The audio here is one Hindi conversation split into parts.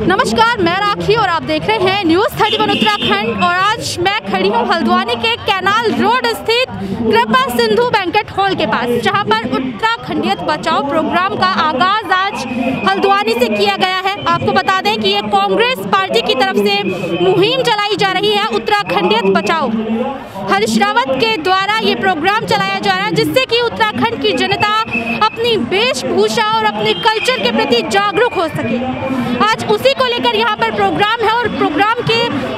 नमस्कार, मैं राखी और आप देख रहे हैं न्यूज़ 31 उत्तराखंड। और आज मैं खड़ी हूँ हल्द्वानी के कैनाल रोड स्थित कृपा सिंधु बैंकेट हॉल के पास, जहां पर उत्तराखंडियत बचाओ प्रोग्राम का आगाज आज हल्द्वानी से किया गया है। आपको बता दें कि ये कांग्रेस पार्टी की तरफ से मुहिम चलाई जा रही है, उत्तराखंडियत बचाओ। हरीश रावत के द्वारा ये प्रोग्राम चलाया जा रहा है, जिससे कि उत्तराखंड की जनता अपनी वेशभूषा और अपने कल्चर के प्रति जागरूक हो सके। आज उसी को लेकर यहाँ पर प्रोग्राम है और प्रोग्राम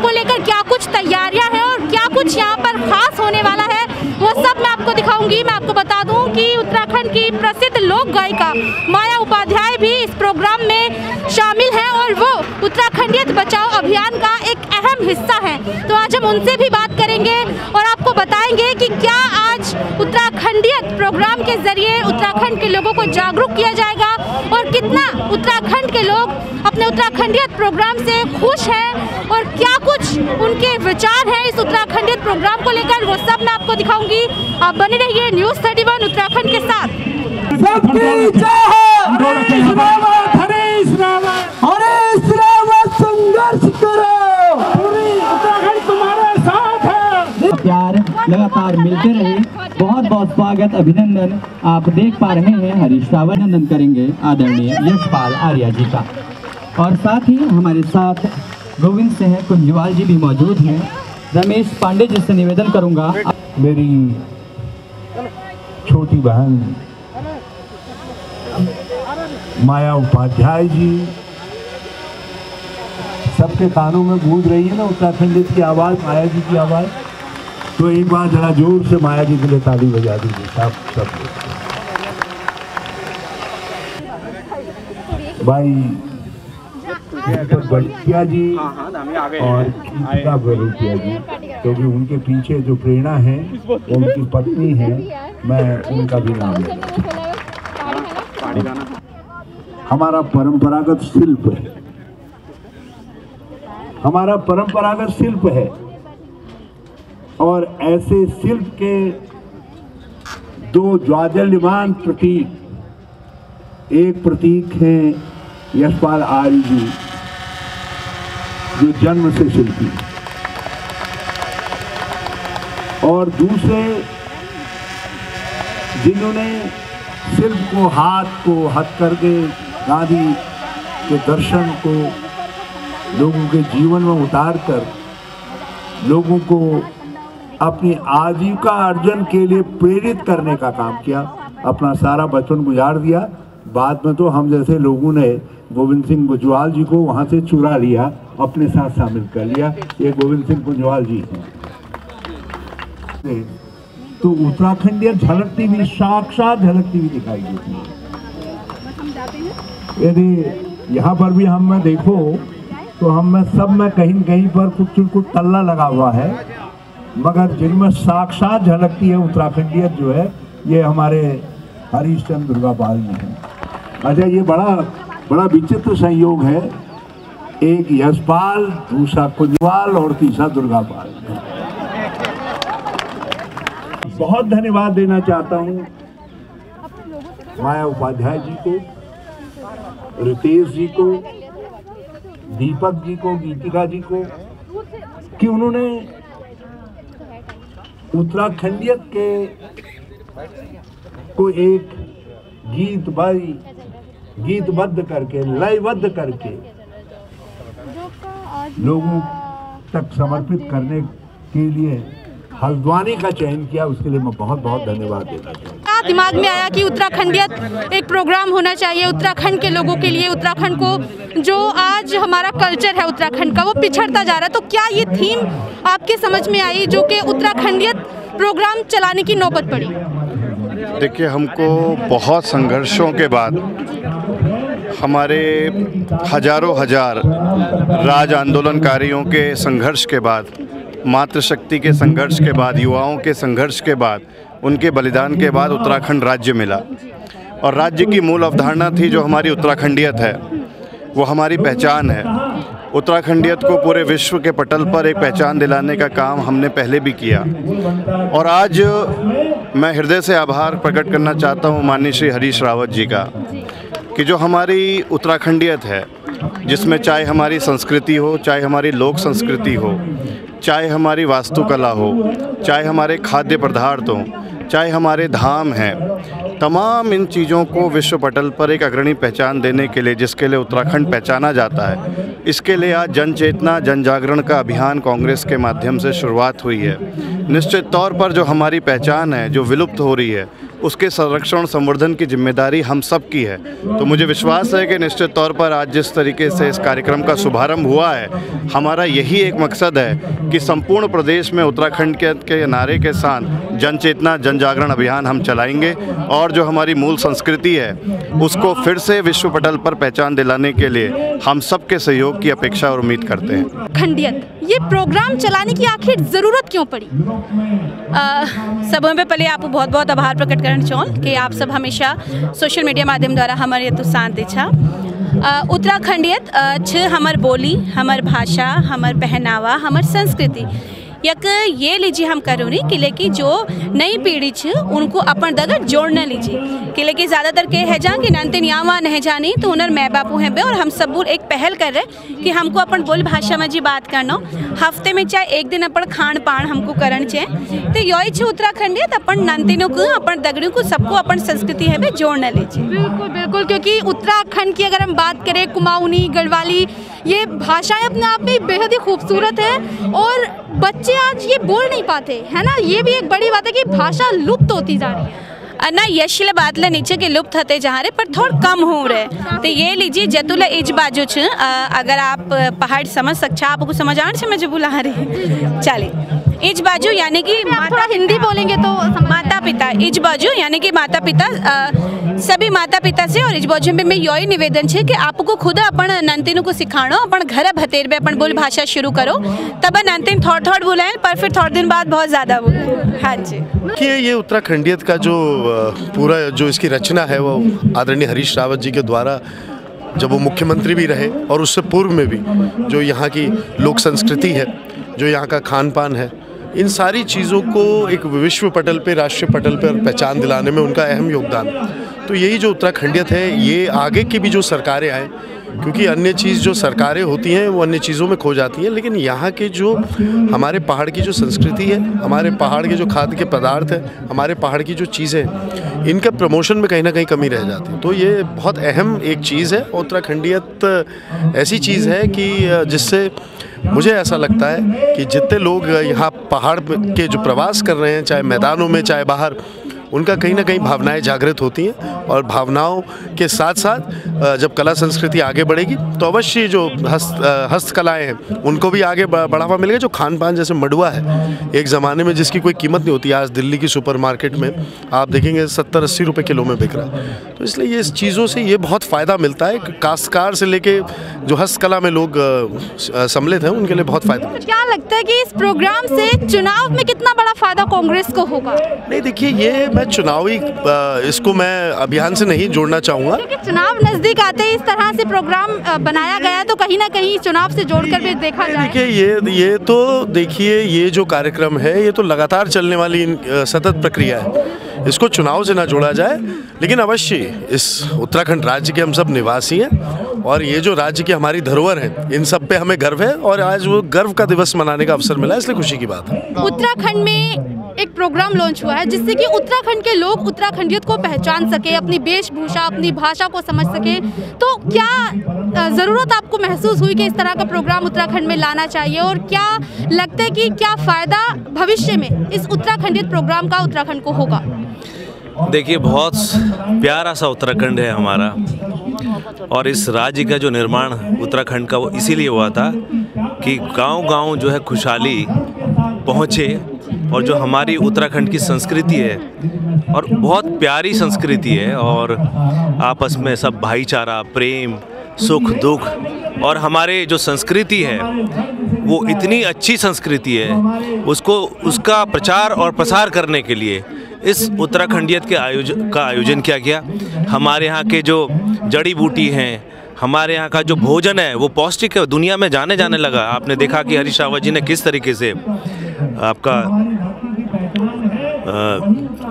को लेकर क्या कुछ तैयारियां हैं और क्या कुछ यहाँ पर खास होने वाला है, वो सब मैं आपको दिखाऊंगी। मैं आपको बता दूं कि उत्तराखंड की प्रसिद्ध लोक गायिका माया उपाध्याय भी इस प्रोग्राम में शामिल हैं और वो उत्तराखंडियत बचाओ अभियान का एक अहम हिस्सा है। तो आज हम उनसे भी बात करेंगे और आपको बताएंगे कि क्या आज उत्तराखंडियत प्रोग्राम के जरिए उत्तराखंड के लोगों को जागरूक किया जाएगा और कितना उत्तराखंड के लोग अपने उत्तराखंडियत प्रोग्राम से खुश हैं और क्या कुछ उनके विचार हैं इस उत्तराखंडियत प्रोग्राम को लेकर, वो सब मैं आपको दिखाऊंगी। आप बने रहिए न्यूज़ 31 उत्तराखंड के साथ। संघर्ष करो, उत्तराखंड तुम्हारे साथ है। प्यार लगातार मिलते रहे। बहुत बहुत स्वागत, अभिनंदन। आप देख पा रहे हैं हरीश रावत अभिनंदन करेंगे आदरणीय यशपाल आर्या जी का, और साथ ही हमारे साथ गोविंद सिंह कुंजवाल जी भी मौजूद हैं। रमेश पांडे जी से निवेदन करूंगा, मेरी छोटी बहन माया उपाध्याय जी सबके कानों में गूंज रही है ना उत्तराखंडियत की आवाज़, माया जी की आवाज़। तो एक बार जरा जोर से माया जी के लिए ताली बजा दीजिए सब भाई बड़किया जी और बड़किया जी, क्योंकि उनके पीछे जो प्रेरणा है वो उनकी पत्नी है, मैं उनका भी नाम लेता। हमारा परंपरागत शिल्प है, हमारा परंपरागत शिल्प है, और ऐसे शिल्प के दो ज्वाजल्यमान प्रतीक, एक प्रतीक है यशपाल आर्य जी जो जन्म से शिल्पी, और दूसरे जिन्होंने शिल्प को, हाथ को, हथकरघे गांधी के दर्शन को लोगों के जीवन में उतार कर लोगों को अपनी आजीविका अर्जन के लिए प्रेरित करने का काम किया, अपना सारा बचपन गुजार दिया। बाद में तो हम जैसे लोगों ने गोविंद सिंह कुंजवाल जी को वहाँ से चुरा लिया, अपने साथ शामिल कर लिया। ये गोविंद सिंह कुंजवाल जी हैं। तो उत्तराखंडियत झलकती हुई, साक्षात झलकती हुई दिखाई देती है। यदि यहाँ पर भी हम में देखो तो हम में सब में कहीं कहीं पर कुछ तल्ला लगा हुआ है, मगर जिनमें साक्षात झलकती है उत्तराखंडियत जो है, ये हमारे हरीशचंद्र दुर्गापाल जी हैं। अच्छा, ये बड़ा विचित्र संयोग है, एक यशपाल, दूसरा कुंजवाल और तीसरा दुर्गापाल। बहुत धन्यवाद देना चाहता हूँ माया उपाध्याय जी को, रितेश जी को, दीपक जी को, गीतिका जी को, कि उन्होंने उत्तराखंडियत के को एक गीतबद्ध करके, लयबद्ध करके लोगों तक समर्पित करने के लिए हल्द्वानी का चयन किया। उसके लिए मैं बहुत बहुत धन्यवाद देना चाहता हूँ। दिमाग में आया कि उत्तराखंडियत एक प्रोग्राम होना चाहिए उत्तराखंड के लोगों के लिए। उत्तराखंड को जो आज हमारा कल्चर है उत्तराखंड का, वो पिछड़ता जा रहा है। तो क्या ये थीम आपके समझ में आई जो कि उत्तराखंडियत प्रोग्राम चलाने की नौबत पड़ी? देखिए, हमको बहुत संघर्षों के बाद, हमारे हजारों हजार राज आंदोलनकारियों के संघर्ष के बाद, मातृशक्ति के संघर्ष के बाद, युवाओं के संघर्ष के बाद, उनके बलिदान के बाद उत्तराखंड राज्य मिला। और राज्य की मूल अवधारणा थी जो हमारी उत्तराखंडियत है, वो हमारी पहचान है। उत्तराखंडियत को पूरे विश्व के पटल पर एक पहचान दिलाने का काम हमने पहले भी किया। और आज मैं हृदय से आभार प्रकट करना चाहता हूँ माननीय श्री हरीश रावत जी का, कि जो हमारी उत्तराखंडियत है जिसमें चाहे हमारी संस्कृति हो, चाहे हमारी लोक संस्कृति हो, चाहे हमारी वास्तुकला हो, चाहे हमारे खाद्य पदार्थ हों, चाहे हमारे धाम हैं, तमाम इन चीज़ों को विश्व पटल पर एक अग्रणी पहचान देने के लिए, जिसके लिए उत्तराखंड पहचाना जाता है, इसके लिए आज जन चेतना जन जागरण का अभियान कांग्रेस के माध्यम से शुरुआत हुई है। निश्चित तौर पर जो हमारी पहचान है, जो विलुप्त हो रही है, उसके संरक्षण संवर्धन की जिम्मेदारी हम सब की है। तो मुझे विश्वास है कि निश्चित तौर पर आज जिस तरीके से इस कार्यक्रम का शुभारंभ हुआ है, हमारा यही एक मकसद है कि संपूर्ण प्रदेश में उत्तराखंड के नारे के साथ जन चेतना जन जागरण अभियान हम चलाएंगे और जो हमारी मूल संस्कृति है उसको फिर से विश्व पटल पर पहचान दिलाने के लिए हम सबके सहयोग की अपेक्षा और उम्मीद करते हैं। खंडियत, ये प्रोग्राम चलाने की आखिर ज़रूरत क्यों पड़ी? सबों में पहले आपको बहुत बहुत आभार प्रकट करना चाहूँ कि आप सब हमेशा सोशल मीडिया माध्यम द्वारा हमारे तो साथ दे छा। उत्तराखंडियत छ हमर बोली, हमर भाषा, हमर पहनावा, हमर संस्कृति यक ये लीजिए हम करो नहीं कि लेकिन जो नई पीढ़ी छ उनको अपन दगर जोड़ना लीजिए कि लेकिन ज़्यादातर के है जान कि नंतिन यहाँ नहीं जानी तो उन्हर माँ बापू हैं बे और हम सब एक पहल कर रहे कि हमको अपन बोल भाषा में जी बात करना, हफ्ते में चाहे एक दिन अपन खान पान हमको करण चाहिए। तो यही छ उत्तराखंड है, तो अपन नंतिनों को अपन दगड़ियों को सबको अपन संस्कृति है बे जोड़ना लीजिए। बिल्कुल बिल्कुल, क्योंकि उत्तराखंड की अगर हम बात करें, कुमाऊनी, गढ़वाली, ये भाषाएं अपने आप में बेहद ही खूबसूरत है और बच्चे आज ये बोल नहीं पाते है ना। ये भी एक बड़ी बात है कि भाषा लुप्त होती जा रही है ना। यशिले बात ले नीचे के लुप्त होते जा रहे पर थोड़ा कम हो रहे। तो ये लीजिए जतुला इज बाजू छ, अगर आप पहाड़ समझ सकते आपको समझ आने से मुझे बुला रही चलिए इज बाजू यानी कि थोड़ा हिंदी बोलेंगे तो माता पिता, इज बाजू यानी कि माता पिता, सभी माता पिता से और इज बाजू में मैं यही निवेदन है कि आपको खुद अपन नंतिनों को सिखानो, अपन घर भतेर में अपन बोल भाषा शुरू करो, तब नंतिन थोड़ बुलाएं पर फिर थोड़े दिन बाद बहुत ज़्यादा बोलें। हाँ जी, कि ये उत्तराखंडियत का जो पूरा जो इसकी रचना है वो आदरणीय हरीश रावत जी के द्वारा, जब वो मुख्यमंत्री भी रहे और उससे पूर्व में भी जो यहाँ की लोक संस्कृति है, जो यहाँ का खान पान है, इन सारी चीज़ों को एक विश्व पटल पे, राष्ट्रीय पटल पर पहचान दिलाने में उनका अहम योगदान। तो यही जो उत्तराखंडियत है, ये आगे की भी जो सरकारें आए, क्योंकि अन्य चीज़ जो सरकारें होती हैं वो अन्य चीज़ों में खो जाती हैं, लेकिन यहाँ के जो हमारे पहाड़ की जो संस्कृति है, हमारे पहाड़ के जो खाद्य के पदार्थ हैं, हमारे पहाड़ की जो चीज़ें हैं, इनका प्रमोशन में कहीं ना कहीं कमी रह जाती है। तो ये बहुत अहम एक चीज़ है। उत्तराखंडियत ऐसी चीज़ है कि जिससे मुझे ऐसा लगता है कि जितने लोग यहाँ पहाड़ के जो प्रवास कर रहे हैं, चाहे मैदानों में चाहे बाहर, उनका कहीं ना कहीं भावनाएं जागृत होती हैं और भावनाओं के साथ साथ जब कला संस्कृति आगे बढ़ेगी तो अवश्य जो हस्तकलाएं हैं उनको भी आगे बढ़ावा मिलेगा। जो खान पान जैसे मडुआ है, एक ज़माने में जिसकी कोई कीमत नहीं होती, आज दिल्ली की सुपरमार्केट में आप देखेंगे 70-80 रुपये किलो में बिक रहा है। तो इसलिए ये इस चीज़ों से ये बहुत फ़ायदा मिलता है। काश्तकार से लेके जो हस्तकला में लोग सम्मिलित हैं उनके लिए बहुत फ़ायदा। क्या लगता है कि इस प्रोग्राम से चुनाव में कितना बड़ा फायदा कांग्रेस को होगा? नहीं, देखिए, ये मैं चुनावी इसको मैं अभियान से नहीं जोड़ना चाहूँगा, क्योंकि चुनाव नज़दीक आते ही इस तरह से प्रोग्राम बनाया गया तो कहीं ना कहीं चुनाव से जोड़कर भी देखा जाए। देखिए, ये तो देखिए, ये जो कार्यक्रम है ये तो लगातार चलने वाली सतत प्रक्रिया है, इसको चुनाव से ना जोड़ा जाए। लेकिन अवश्य इस उत्तराखंड राज्य के हम सब निवासी हैं और ये जो राज्य की हमारी धरोहर है, इन सब पे हमें गर्व है और आज वो गर्व का दिवस मनाने का अवसर मिला, इसलिए खुशी की बात है। उत्तराखंड में एक प्रोग्राम लॉन्च हुआ है जिससे कि उत्तराखंड के लोग उत्तराखंडियत को पहचान सके, अपनी वेशभूषा, अपनी भाषा को समझ सके। तो क्या ज़रूरत आपको महसूस हुई कि इस तरह का प्रोग्राम उत्तराखंड में लाना चाहिए और क्या लगता है कि क्या फ़ायदा भविष्य में इस उत्तराखंडियत प्रोग्राम का उत्तराखंड को होगा? देखिए, बहुत प्यारा सा उत्तराखंड है हमारा और इस राज्य का जो निर्माण उत्तराखंड का वो इसीलिए हुआ था कि गांव-गांव जो है खुशहाली पहुँचे और जो हमारी उत्तराखंड की संस्कृति है और बहुत प्यारी संस्कृति है और आपस में सब भाईचारा, प्रेम, सुख दुख और हमारे जो संस्कृति है वो इतनी अच्छी संस्कृति है, उसका प्रचार और प्रसार करने के लिए इस उत्तराखंडियत के आयोजन किया गया। हमारे यहाँ के जो जड़ी बूटी हैं, हमारे यहाँ का जो भोजन है वो पौष्टिक है, दुनिया में जाने लगा। आपने देखा कि हरीश रावत जी ने किस तरीके से आपका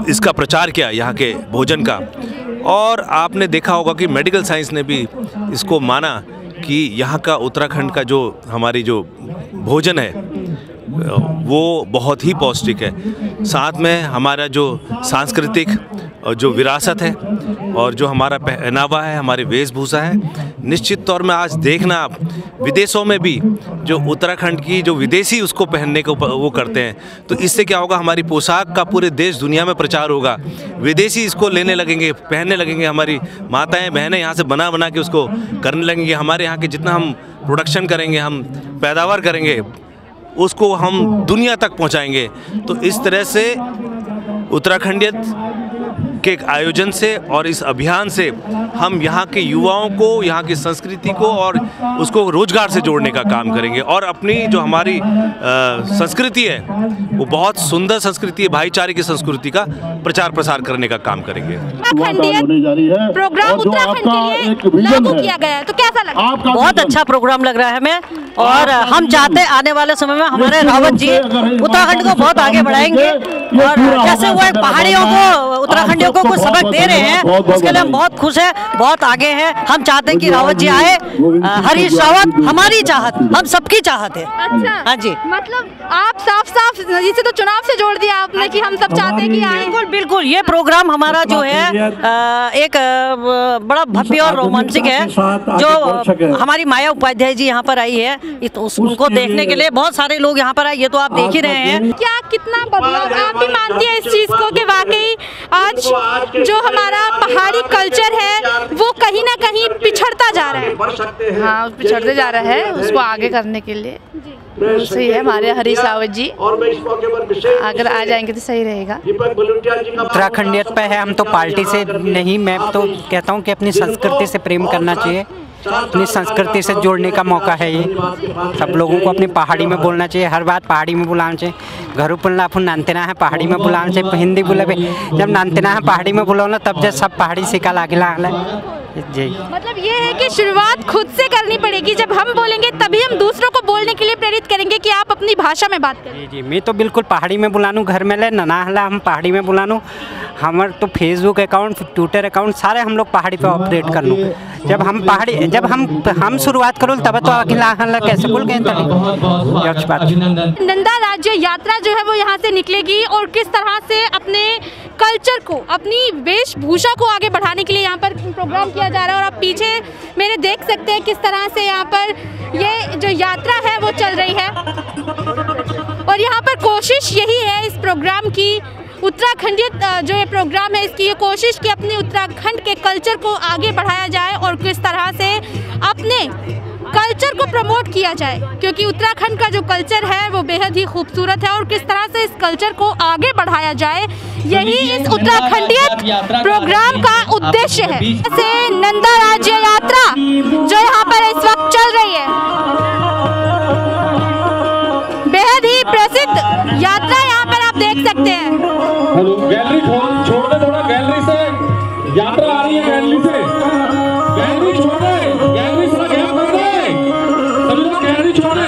इसका प्रचार किया यहाँ के भोजन का, और आपने देखा होगा कि मेडिकल साइंस ने भी इसको माना कि यहाँ का उत्तराखंड का जो हमारी जो भोजन है वो बहुत ही पौष्टिक है। साथ में हमारा जो सांस्कृतिक और जो विरासत है और जो हमारा पहनावा है, हमारी वेशभूषा है, निश्चित तौर में आज देखना आप विदेशों में भी जो उत्तराखंड की जो विदेशी उसको पहनने को वो करते हैं, तो इससे क्या होगा, हमारी पोशाक का पूरे देश दुनिया में प्रचार होगा। विदेशी इसको लेने लगेंगे, पहनने लगेंगे, हमारी माताएं बहनें यहाँ से बना बना के उसको करने लगेंगे। हमारे यहाँ के जितना हम प्रोडक्शन करेंगे, हम पैदावार करेंगे, उसको हम दुनिया तक पहुँचाएंगे। तो इस तरह से उत्तराखंडियत के आयोजन से और इस अभियान से हम यहाँ के युवाओं को, यहाँ की संस्कृति को और उसको रोजगार से जोड़ने का काम करेंगे और अपनी जो हमारी संस्कृति है वो बहुत सुंदर संस्कृति है, भाईचारे की संस्कृति का प्रचार प्रसार करने का काम करेंगे। प्रोग्राम उत्तराखंड के लिए लागू किया गया है, तो कैसा लगा? बहुत अच्छा प्रोग्राम लग रहा है हमें और हम चाहते हैं आने वाले समय में हमारे रावत जी उत्तराखंड को बहुत आगे बढ़ाएंगे और जैसे वो एक पहाड़ियों को उत्तराखंडियों को कुछ सबक दे रहे हैं, उसके लिए हम बहुत खुश हैं, बहुत आगे हैं। हम चाहते हैं कि रावत जी आए। हरीश रावत हमारी चाहत, हम सबकी चाहत है। अच्छा, हाँ जी, मतलब आप साफ साफ इसे तो चुनाव से जोड़ दिया आपने कि हम सब चाहते हैं कि आए। बिल्कुल बिल्कुल, ये प्रोग्राम हमारा जो है एक बड़ा भव्य और रोमांचक है। जो हमारी माया उपाध्याय जी यहाँ पर आई है, उनको देखने के लिए बहुत सारे लोग यहाँ पर आए, ये तो आप देख ही रहे हैं। क्या कितना बदलाव आप भी मानती है इस चीज को कि वाकई आज जो हमारा पहाड़ी कल्चर है वो कहीं ना कहीं पिछड़ता जा रहा है? हाँ, पिछड़ते जा रहा है, उसको आगे करने के लिए सही है। हमारे हरीश रावत जी अगर आ जाएंगे तो सही रहेगा। उत्तराखंडियत पे है, हम तो पार्टी से नहीं, मैं तो कहता हूँ कि अपनी संस्कृति से प्रेम करना चाहिए, अपनी संस्कृति से जोड़ने का मौका है ये। सब लोगों को अपनी पहाड़ी में बोलना चाहिए, हर बात पहाड़ी में बुलाना चाहिए। घरों पर अपन नानतेना है पहाड़ी में बुलाना चाहिए, हिंदी बोले जब नानतेना है पहाड़ी में बुलाओ ना, तब जब सब पहाड़ी सीखा लागला जी। मतलब ये है कि शुरुआत खुद से करनी पड़ेगी, जब हम बोलेंगे तभी हम दूसरों को बोलने के लिए प्रेरित करेंगे कि आप अपनी भाषा में बात करें। जी, मैं तो बिल्कुल पहाड़ी में बुलानू, घर में ले नना हला हम पहाड़ी में बुलानू। हमारे तो फेसबुक अकाउंट, ट्विटर अकाउंट सारे हम लोग पहाड़ी पे ऑपरेट कर लूँ। जब हम शुरुआत करूँ तब तो अकेला हला कैसे बोल गए। नंदा राज्य यात्रा जो है वो यहाँ से निकलेगी और किस तरह से अपने कल्चर को, अपनी वेशभूषा को आगे बढ़ाने के लिए यहाँ पर प्रोग्राम किया जा रहा है। और आप पीछे मेरे देख सकते हैं किस तरह से यहाँ पर ये जो यात्रा है वो चल रही है और यहाँ पर कोशिश यही है इस प्रोग्राम की, उत्तराखंडियत जो ये प्रोग्राम है इसकी ये कोशिश कि अपने उत्तराखंड के कल्चर को आगे बढ़ाया जाए और किस तरह से अपने कल्चर को प्रमोट किया जाए, क्योंकि उत्तराखंड का जो कल्चर है वो बेहद ही खूबसूरत है और किस तरह से इस कल्चर को आगे बढ़ाया जाए, यही इस उत्तराखंडियत प्रोग्राम का उद्देश्य है। जैसे नंदा राज्य यात्रा जो यहाँ पर इस वक्त चल रही है, बेहद ही प्रसिद्ध यात्रा यहाँ पर आप देख सकते हैं। हेलो, गैलरी छोड़ दे, थोड़ा गैलरी से यात्रा आ रही है, गैलरी से गैलरी छोड़ दे, गैलरी से गैप कर दे, सभी लोग गैलरी छोड़ दे।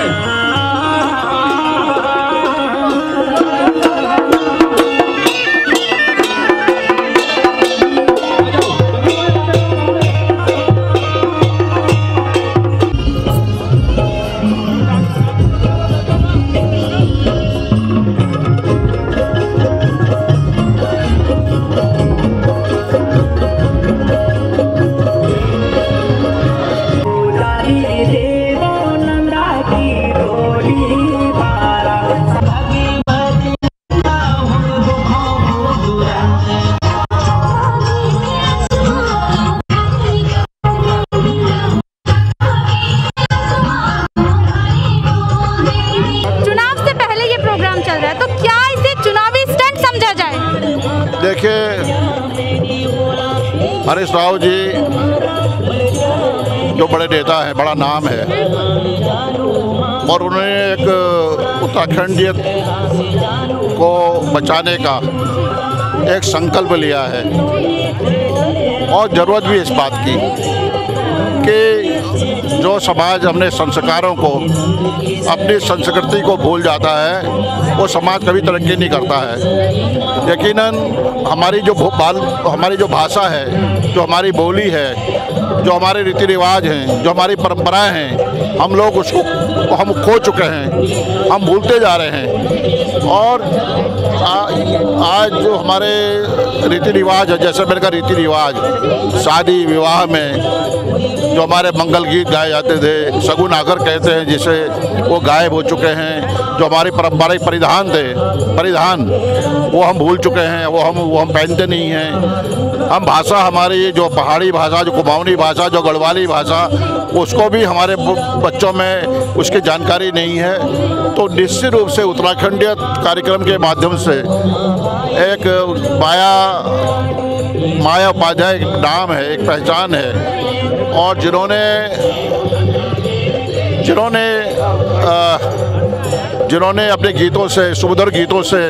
देखिए, हरीश रावत जी जो बड़े नेता हैं, बड़ा नाम है और उन्होंने एक उत्तराखंडियत को बचाने का एक संकल्प लिया है और ज़रूरत भी इस बात की कि जो समाज अपने संस्कारों को, अपनी संस्कृति को भूल जाता है वो समाज कभी तरक्की नहीं करता है। यकीनन हमारी जो भाषा है, जो हमारी बोली है, जो हमारे रीति रिवाज हैं, जो हमारी परंपराएं हैं, हम लोग उसको हम खो चुके हैं, हम भूलते जा रहे हैं। और आज जो हमारे रीति रिवाज है, जैसे मैंने कहा रीति रिवाज, शादी विवाह में जो हमारे मंगल गीत गाए जाते थे, सगुन आकर कहते हैं जिसे, वो गायब हो चुके हैं। जो हमारे पारंपरिक परिधान वो हम भूल चुके हैं, वो हम पहनते नहीं हैं। हम भाषा, हमारी जो पहाड़ी भाषा, जो कुमाऊनी भाषा, जो गढ़वाली भाषा, उसको भी हमारे बच्चों में उसकी जानकारी नहीं है। तो निश्चित रूप से उत्तराखंडीय कार्यक्रम के माध्यम से एक माया उपाध्याय एक नाम है, एक पहचान है। और जिन्होंने अपने गीतों से, सुमधुर गीतों से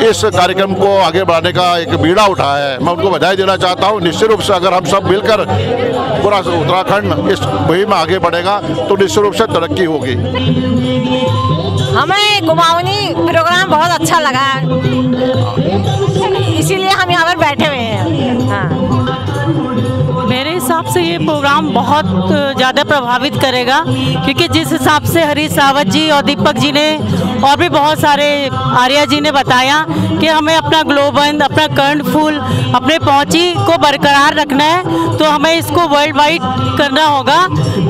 इस कार्यक्रम को आगे बढ़ाने का एक बीड़ा उठाया है, मैं उनको बधाई देना चाहता हूँ। निश्चित रूप से अगर हम सब मिलकर पूरा उत्तराखंड इस मुहिम में आगे बढ़ेगा तो निश्चित रूप से तरक्की होगी। हमें कुमाऊनी प्रोग्राम बहुत अच्छा लगा, इसीलिए हम यहाँ पर बैठे हुए हैं। हाँ। मेरे हिसाब से ये प्रोग्राम बहुत ज़्यादा प्रभावित करेगा, क्योंकि जिस हिसाब से हरीश रावत जी और दीपक जी ने और भी बहुत सारे आर्या जी ने बताया कि हमें अपना ग्लोबंद, अपना कर्णफूल, अपने पहुँची को बरकरार रखना है, तो हमें इसको वर्ल्ड वाइड करना होगा।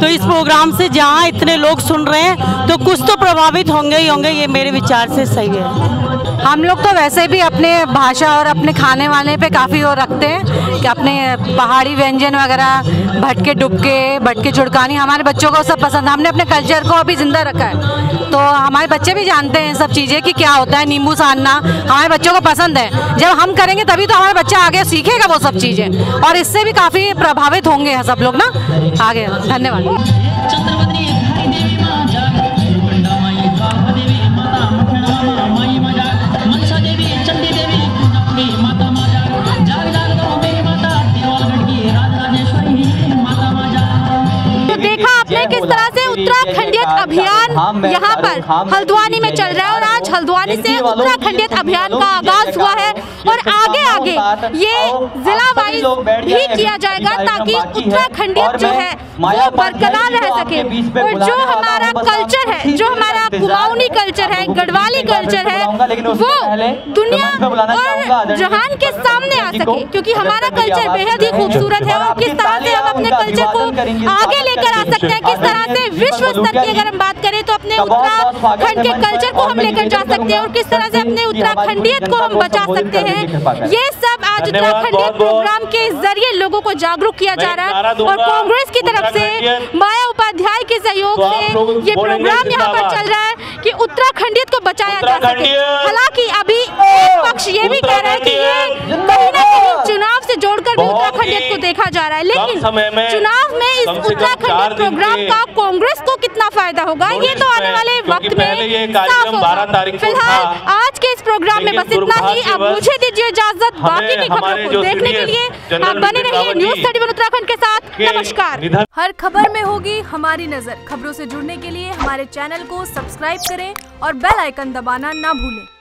तो इस प्रोग्राम से जहाँ इतने लोग सुन रहे हैं तो कुछ तो प्रभावित होंगे ही होंगे, ये मेरे विचार से सही है। हम लोग तो वैसे भी अपने भाषा और अपने खाने वाने पे काफ़ी वो रखते हैं कि अपने पहाड़ी व्यंजन वगैरह, भटके डुबके, भटके चुड़कानी, हमारे बच्चों को सब पसंद है। हमने अपने कल्चर को अभी ज़िंदा रखा है, तो हमारे बच्चे भी जानते हैं सब चीज़ें कि क्या होता है। नींबू सानना हमारे बच्चों को पसंद है, जब हम करेंगे तभी तो हमारा बच्चा आगे सीखेगा वो सब चीज़ें, और इससे भी काफ़ी प्रभावित होंगे सब लोग ना आगे। धन्यवाद। किस तरह से उत्तराखंडियत अभियान यहाँ पर हल्द्वानी में चल रहा है, और आज हल्द्वानी से उत्तराखंडियत अभियान का आगाज हुआ है, और आगे आगे ये जिला वाइज भी किया जाएगा ताकि उत्तराखंडियत जो है वो बरकरार रह सके। और जो हमारा कल्चर है, जो हमारा कुमाऊनी कल्चर है, गढ़वाली कल्चर है, वो दुनिया और जहान के सामने आ सके, क्योंकि हमारा कल्चर बेहद ही खूबसूरत है। और किस तरह से हम अपने कल्चर को आगे लेकर आ सकते हैं, किस तरह से विश्व स्तर की अगर हम बात करें तो अपने उत्तराखंड के कल्चर को हम लेकर जा सकते हैं, और किस तरह से अपने उत्तराखंडियत को हम बचा सकते हैं, ये सब आज उत्तराखंडियत प्रोग्राम के जरिए लोगों को जागरूक किया जा रहा है। और कांग्रेस की तरफ से माया उपाध्याय के सहयोग से ये प्रोग्राम यहाँ पर चल रहा है कि उत्तराखंडियत को बचाया जा सके। हालांकि अभी एक पक्ष ये भी कह रहा है कि ये कहीं ना कहीं चुनाव से जोड़कर भी उत्तराखंडियत को देखा जा रहा है, लेकिन चुनाव में इस उत्तराखंडियत प्रोग्राम का कांग्रेस को कितना फायदा होगा ये तो आने वाले वक्त में साफ होगा। फिलहाल आज के इस प्रोग्राम में बस इतना ही। अब मुझे दीजिए इजाजत, बाकी की खबरों को देखने के लिए आप बने रहिए न्यूज़ 31 उत्तराखंड के साथ। नमस्कार। हर खबर में होगी हमारी नजर। खबरों से जुड़ने के लिए हमारे चैनल को सब्सक्राइब करें और बेल आइकन दबाना ना भूलें।